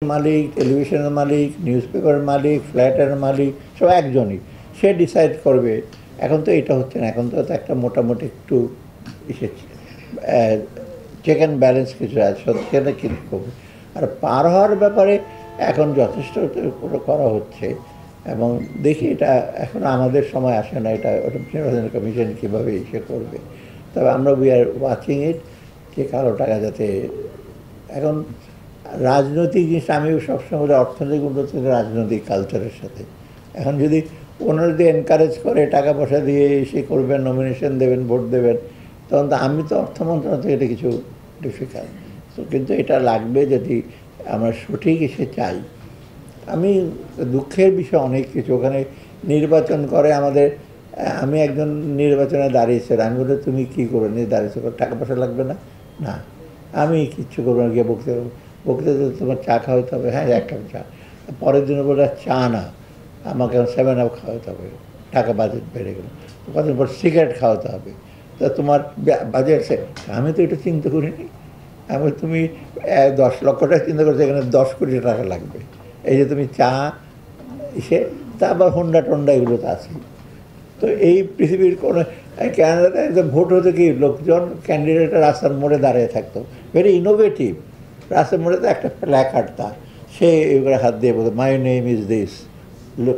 মালিক, টেলিভিশনের মালিক, নিউজ পেপারের মালিক, ফ্ল্যাটের মালিক, সব একজনই। সে ডিসাইড করবে। এখন তো এটা হচ্ছে না, এখন তো একটা মোটামুটি একটু এসেছে, চেক অ্যান্ড ব্যালেন্স কিছু আছে, সেটা কিন্তু করবে। আর পার হওয়ার ব্যাপারে এখন যথেষ্ট করা হচ্ছে, এবং দেখি এটা এখন আমাদের সময় আসে না, এটা নির্বাচন কমিশন কীভাবে ইসে করবে। তবে আমরা উই আর ওয়াচিং ইট, যে কারো টাকা যাতে এখন রাজনৈতিক জিনিস, আমি সবসময় অর্থনৈতিক উন্নতি রাজনৈতিক কালচারের সাথে। এখন যদি ওনারা যদি এনকারেজ করে টাকা পয়সা দিয়ে এসে করবেন, নমিনেশন দেবেন, ভোট দেবেন, তখন তো আমি তো অর্থ মন্ত্রণালয় থেকে এটা কিছু ডিফিকাল্ট। তো কিন্তু এটা লাগবে যদি আমরা সঠিক এসে চাই। আমি দুঃখের বিষয় অনেক কিছু ওখানে নির্বাচন করে আমাদের। আমি একজন নির্বাচনে দাঁড়িয়েছে, আমি বলে তুমি কী করবে, নিয়ে দাঁড়িয়েছে, টাকা পয়সা লাগবে না, না আমি কিচ্ছু করবো না, গিয়ে বকতে তোমার চা খাওয়াতে হবে, হ্যাঁ 1 কাপ চা। পরের দিনে বলে চা না, আমাকে 7 আপ খাওয়াতে হবে, টাকা বাজেট বেড়ে গেল। কদিন পর সিগারেট খাওয়াতে হবে, তা তোমার বাজেট সে, আমি তো এটা চিন্তা করিনি। আমি তুমি 10 লক্ষ টাকা চিন্তা করছো, এখানে 10 কোটি টাকা লাগবে। এই যে তুমি চা এসে, তা আবার হোন্ডা টোন্ডা এগুলো তো আছে। তো এই পৃথিবীর কোনো ক্যানাডাতে একদম ভোট হতে কি লোকজন ক্যান্ডিডেটের রাস্তার মোড়ে দাঁড়িয়ে থাকতো, ভেরি ইনোভেটিভ। রাস্তার মোড়ে তো একটা প্ল্যাকার্ড, তা সে এবারে হাত দিয়ে বলতো মাই নেম ইজ দিস, লোক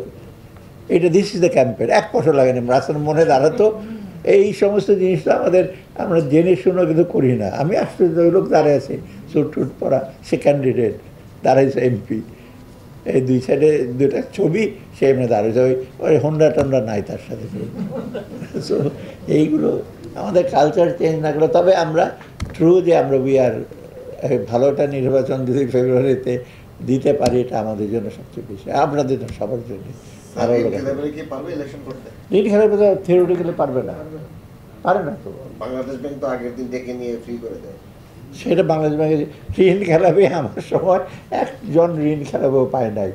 এটা দিস ইজ দ্য ক্যাম্পেন। 1 পয়সা লাগেনি, রাস্তার মোড়ে দাঁড়াতো। এই সমস্ত জিনিসটা আমরা জেনে শুনে কিন্তু করি না। আমি আশ্চর্য, ওই লোক দাঁড়িয়ে আছে স্যুট টুট পরা, সে ক্যান্ডিডেট দাঁড়াইছে এমপি, এই 2 সাইডে 2টা ছবি, সে এমনি দাঁড়িয়েছে, ওই হোন্ডা টোন্ডা নাই তার সাথে। সো এইগুলো আমাদের কালচার চেঞ্জ না করলে, তবে আমরা ট্রু যে আমরা উই আর ভালো একটা নির্বাচন যদি ফেব্রুয়ারিতে দিতে পারি, এটা আমাদের জন্য সবচেয়ে বেশি, আপনাদের জন্য, সবার জন্য। আরও ঋণ খেলার কথা থিওরিটিক্যালি পারবে না, পারে না তো। বাংলাদেশ ব্যাংক তো আগের দিন ডেকে নিয়ে ফ্রি করে দেয়, সেটা বাংলাদেশ ব্যাংকে ঋণ খেলাবে, আমার সময় একজন ঋণ খেলাবেও পায় নাই।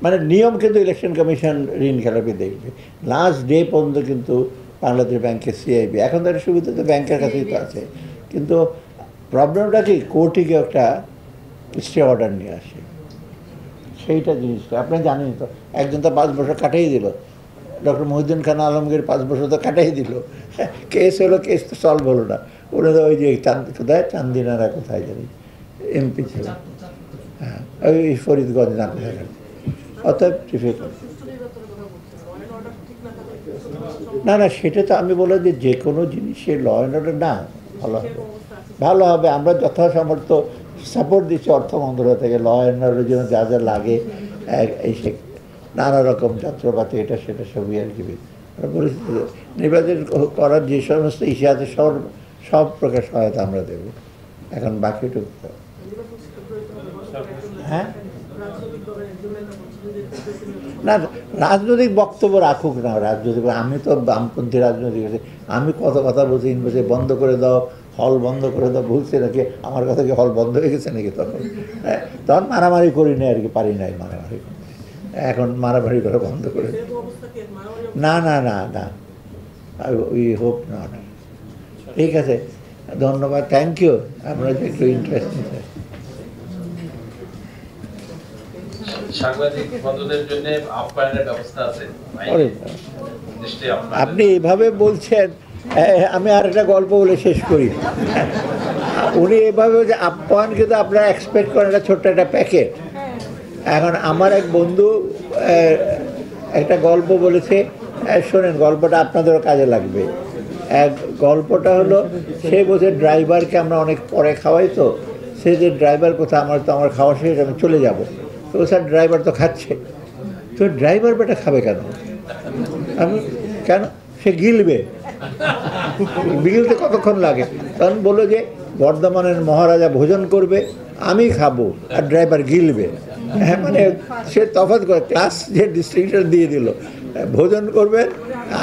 মানে নিয়ম কিন্তু ইলেকশন কমিশন ঋণ খেলাপি দেখবে, লাস্ট ডে পর্যন্ত কিন্তু বাংলাদেশ ব্যাংকের সিআইবি। এখন তো একটা সুবিধা তো ব্যাংকের কাছেই তো আছে, কিন্তু প্রবলেমটা কি কোর্টে কেউ একটা স্টে অর্ডার নিয়ে আসে, সেইটা জিনিসটা আপনি জানেন তো। একজন তো 5 বছর কাটাই দিল, ডক্টর মহিউদ্দিন খান আলমগীর 5 বছর তো কাটাই দিল, কেস হলো, কেস তো সলভ হলো না। ওরা তো ওই যে কোথায় চান্দিনারা কোথায় জানি এমপি ছিল, হ্যাঁ ওই ফরিদগঞ্জ না কোথায়, অতএব ডিফিকাল্ট। না না, সেটা তো আমি বলে যে কোনো জিনিসের ল অ্যান্ড অর্ডার না ভালো হবে, ভালো হবে। আমরা যথাসামর্থ্য সাপোর্ট দিচ্ছি অর্থ মন্ত্রণালয় থেকে, ল অ্যান্ড অর্ডারের জন্য যা যা লাগে, এই সে নানা রকম যন্ত্রপাতি, এটা সেটা সবই আর কি পরিস্থিতি নির্বাচন করার যে সমস্ত ইস্যু আছে সব প্রকার সহায়তা আমরা দেব। এখন বাকিটুকু হ্যাঁ, না রাজনৈতিক বক্তব্য রাখুক না, রাজনৈতিক, আমি তো বামপন্থী রাজনৈতিক, আমি কত কথা বলছি, বলছি বন্ধ করে দাও, হল বন্ধ করে দাও, বলছে নাকি আমার কথা কি হল বন্ধ হয়ে গেছে নাকি? তখন মারামারি করি না আর কি, পারি নাই মারামারি করতে। এখন মারামারি করে বন্ধ করে, না না না না, উই হোপ নট। ঠিক আছে, ধন্যবাদ, থ্যাংক ইউ। আমরা যে একটু ইন্টারেস্ট নিতে, আপনি এভাবে বলছেন, আমি আর একটা গল্প বলে শেষ করি। উনি এভাবে যে আপ্যায়ন, কিন্তু আপনারা এক্সপেক্ট করেন একটা ছোট্ট একটা প্যাকেট। এখন আমার এক বন্ধু একটা গল্প বলেছে, শোনেন গল্পটা আপনাদেরও কাজে লাগবে। গল্পটা হলো, সে বলছে ড্রাইভারকে আমরা অনেক পরে খাওয়াই, তো সে যে ড্রাইভার কোথায়, আমার খাওয়া শেষ, আমি চলে যাব। তো স্যার ড্রাইভার তো খাচ্ছে, তো ড্রাইভার বেটা খাবে কেন? আমি কেন, সে গিলবে, গিলতে কতক্ষণ লাগে? তখন বললো যে বর্ধমানের মহারাজা ভোজন করবে, আমি খাবো, আর ড্রাইভার গিলবে। হ্যাঁ, মানে সে তফাৎ করে, ক্লাস যে ডিস্টিংশন দিয়ে দিল, ভোজন করবেন,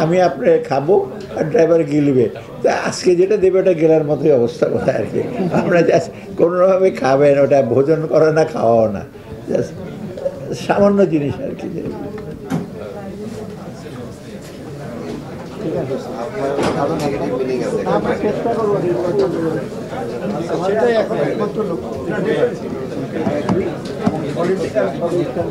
আমি আপনার খাবো, আর ড্রাইভার গিলবে। তা আজকে যেটা দেবে ওটা গেলার মতোই অবস্থা কোথায় আর কি। আমরা জাস্ট কোনোভাবে খাবেন, ওটা ভোজন করে না, খাওয়াও না, জাস্ট সামান্য জিনিস আর কি। ঠিক আছে, চেষ্টা করবো, সেটাই এখন একমাত্র লক্ষ্য। Political solution